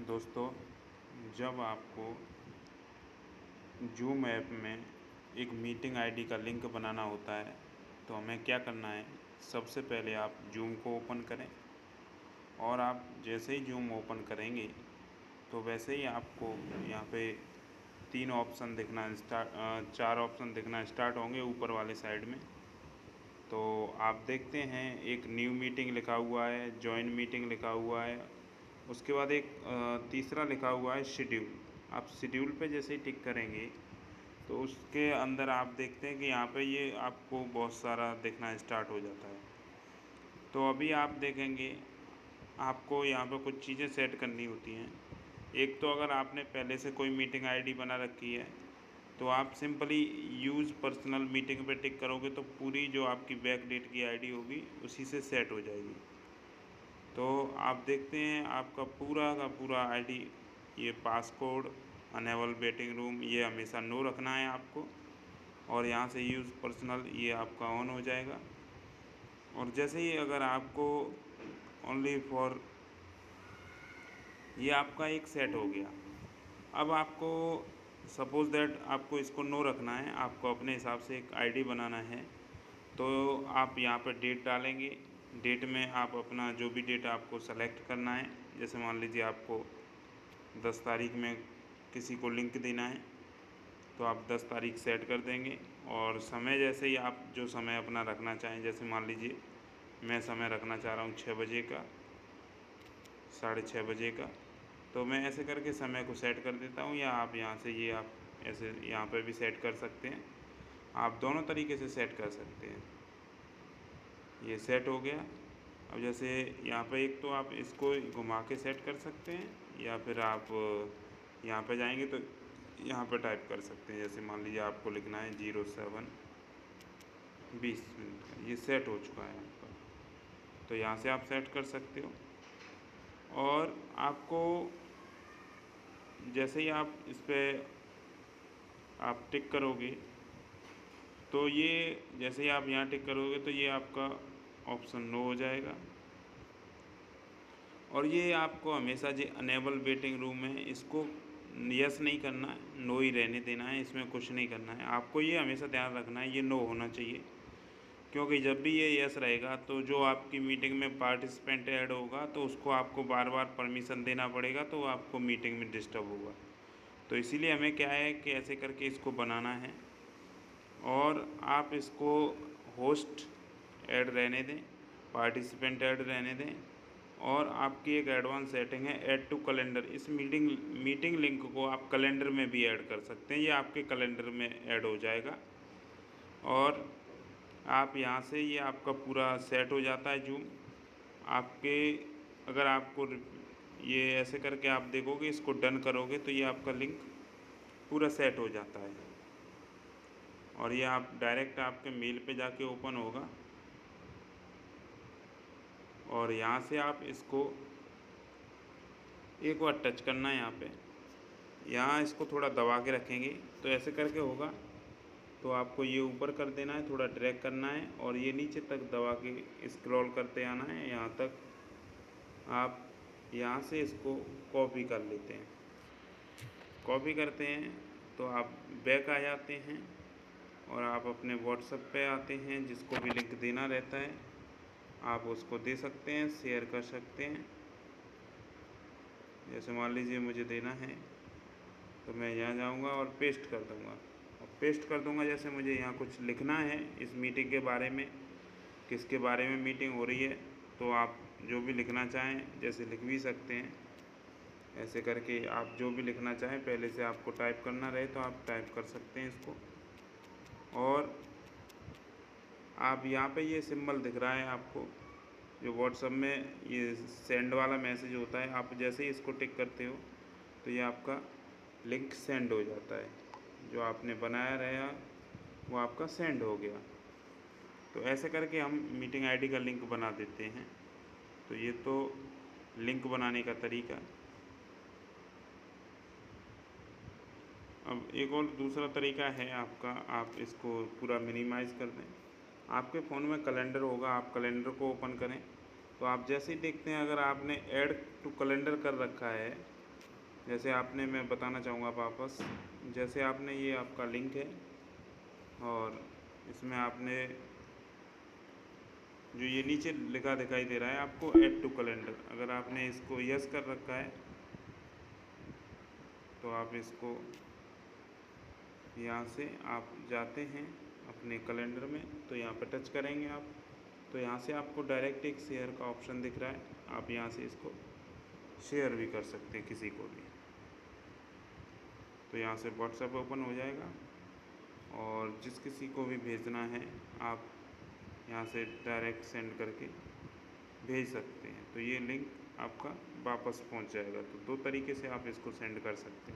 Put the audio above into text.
दोस्तों, जब आपको जूम ऐप में एक मीटिंग आईडी का लिंक बनाना होता है तो हमें क्या करना है। सबसे पहले आप जूम को ओपन करें और आप जैसे ही जूम ओपन करेंगे तो वैसे ही आपको यहाँ पे 3 ऑप्शन दिखना स्टार्ट 4 ऑप्शन दिखना स्टार्ट होंगे ऊपर वाले साइड में। तो आप देखते हैं एक न्यू मीटिंग लिखा हुआ है, जॉइन मीटिंग लिखा हुआ है, उसके बाद एक तीसरा लिखा हुआ है शेड्यूल। आप शेड्यूल पे जैसे ही टिक करेंगे तो उसके अंदर आप देखते हैं कि यहाँ पे ये आपको बहुत सारा दिखना स्टार्ट हो जाता है। तो अभी आप देखेंगे आपको यहाँ पे कुछ चीज़ें सेट करनी होती हैं। एक तो अगर आपने पहले से कोई मीटिंग आईडी बना रखी है तो आप सिंपली यूज़ पर्सनल मीटिंग पे टिक करोगे तो पूरी जो आपकी बैक डेट की आईडी होगी उसी से सेट हो जाएगी। तो आप देखते हैं आपका पूरा का पूरा आईडी, ये पासकोड, अनेबल वेटिंग रूम, ये हमेशा नो रखना है आपको। और यहाँ से यूज़ पर्सनल ये आपका ऑन हो जाएगा। और जैसे ही अगर आपको ओनली फॉर, ये आपका एक सेट हो गया। अब आपको सपोज़ दैट आपको इसको नो रखना है, आपको अपने हिसाब से एक आईडी बनाना है। तो आप यहाँ पर डेट डालेंगे। डेट में आप अपना जो भी डेट आपको सेलेक्ट करना है, जैसे मान लीजिए आपको 10 तारीख में किसी को लिंक देना है तो आप 10 तारीख सेट कर देंगे। और समय जैसे ही आप जो समय अपना रखना चाहें, जैसे मान लीजिए मैं समय रखना चाह रहा हूँ 6 बजे का, 6:30 बजे का, तो मैं ऐसे करके समय को सेट कर देता हूँ। या आप यहाँ से ये आप ऐसे यहाँ पर भी सेट कर सकते हैं। आप दोनों तरीके से सेट कर सकते हैं। ये सेट हो गया। अब जैसे यहाँ पे एक तो आप इसको घुमा के सेट कर सकते हैं या फिर आप यहाँ पे जाएंगे तो यहाँ पे टाइप कर सकते हैं। जैसे मान लीजिए आपको लिखना है 07:20 का, ये सेट हो चुका है आपका, तो यहाँ से आप सेट कर सकते हो। और आपको जैसे ही आप इस पर आप टिक करोगे तो ये जैसे ही आप यहाँ टिक करोगे तो ये आपका ऑप्शन नो हो जाएगा। और ये आपको हमेशा जो अनेबल वेटिंग रूम है इसको यस नहीं करना है, नो ही रहने देना है, इसमें कुछ नहीं करना है। आपको ये हमेशा ध्यान रखना है ये नो होना चाहिए, क्योंकि जब भी ये यस रहेगा तो जो आपकी मीटिंग में पार्टिसिपेंट ऐड होगा तो उसको आपको बार बार परमिशन देना पड़ेगा, तो आपको मीटिंग में डिस्टर्ब होगा। तो इसीलिए हमें क्या है कि ऐसे करके इसको बनाना है। और आप इसको होस्ट ऐड रहने दें, पार्टिसिपेंट ऐड रहने दें। और आपकी एक एडवांस सेटिंग है ऐड टू कैलेंडर। इस मीटिंग लिंक को आप कैलेंडर में भी ऐड कर सकते हैं, ये आपके कैलेंडर में ऐड हो जाएगा। और आप यहाँ से ये आपका पूरा सेट हो जाता है जूम आपके। अगर आपको ये ऐसे करके आप देखोगे, इसको डन करोगे तो ये आपका लिंक पूरा सेट हो जाता है। और ये आप डायरेक्ट आपके मेल पे जाके ओपन होगा। और यहाँ से आप इसको एक बार टच करना है, यहाँ पे यहाँ इसको थोड़ा दबा के रखेंगे तो ऐसे करके होगा। तो आपको ये ऊपर कर देना है, थोड़ा ड्रैग करना है और ये नीचे तक दबा के स्क्रॉल करते आना है। यहाँ तक आप यहाँ से इसको कॉपी कर लेते हैं। कॉपी करते हैं तो आप बैक आ जाते हैं और आप अपने व्हाट्सएप पे आते हैं। जिसको भी लिंक देना रहता है आप उसको दे सकते हैं, शेयर कर सकते हैं। जैसे मान लीजिए मुझे देना है तो मैं यहाँ जाऊँगा और पेस्ट कर दूँगा। और पेस्ट कर दूँगा, जैसे मुझे यहाँ कुछ लिखना है इस मीटिंग के बारे में, किसके बारे में मीटिंग हो रही है, तो आप जो भी लिखना चाहें जैसे लिख भी सकते हैं। ऐसे करके आप जो भी लिखना चाहें, पहले से आपको टाइप करना रहे तो आप टाइप कर सकते हैं इसको। और आप यहाँ पे ये सिंबल दिख रहा है आपको, जो व्हाट्सएप में ये सेंड वाला मैसेज होता है, आप जैसे ही इसको टिक करते हो तो ये आपका लिंक सेंड हो जाता है। जो आपने बनाया रहा वो आपका सेंड हो गया। तो ऐसे करके हम मीटिंग आईडी का लिंक बना देते हैं। तो ये तो लिंक बनाने का तरीका। अब एक और दूसरा तरीका है आपका, आप इसको पूरा मिनिमाइज़ कर दें। आपके फ़ोन में कैलेंडर होगा, आप कैलेंडर को ओपन करें तो आप जैसे ही देखते हैं, अगर आपने ऐड टू कैलेंडर कर रखा है जैसे आपने, मैं बताना चाहूँगा वापस, जैसे आपने ये आपका लिंक है और इसमें आपने जो ये नीचे लिखा दिखाई दे रहा है आपको ऐड टू कैलेंडर, अगर आपने इसको यस कर रखा है तो आप इसको यहाँ से आप जाते हैं अपने कैलेंडर में, तो यहाँ पर टच करेंगे आप, तो यहाँ से आपको डायरेक्ट एक शेयर का ऑप्शन दिख रहा है, आप यहाँ से इसको शेयर भी कर सकते हैं किसी को भी। तो यहाँ से व्हाट्सएप ओपन हो जाएगा और जिस किसी को भी भेजना है आप यहाँ से डायरेक्ट सेंड करके भेज सकते हैं। तो ये लिंक आपका वापस पहुँच जाएगा। तो 2 तरीके से आप इसको सेंड कर सकते हैं।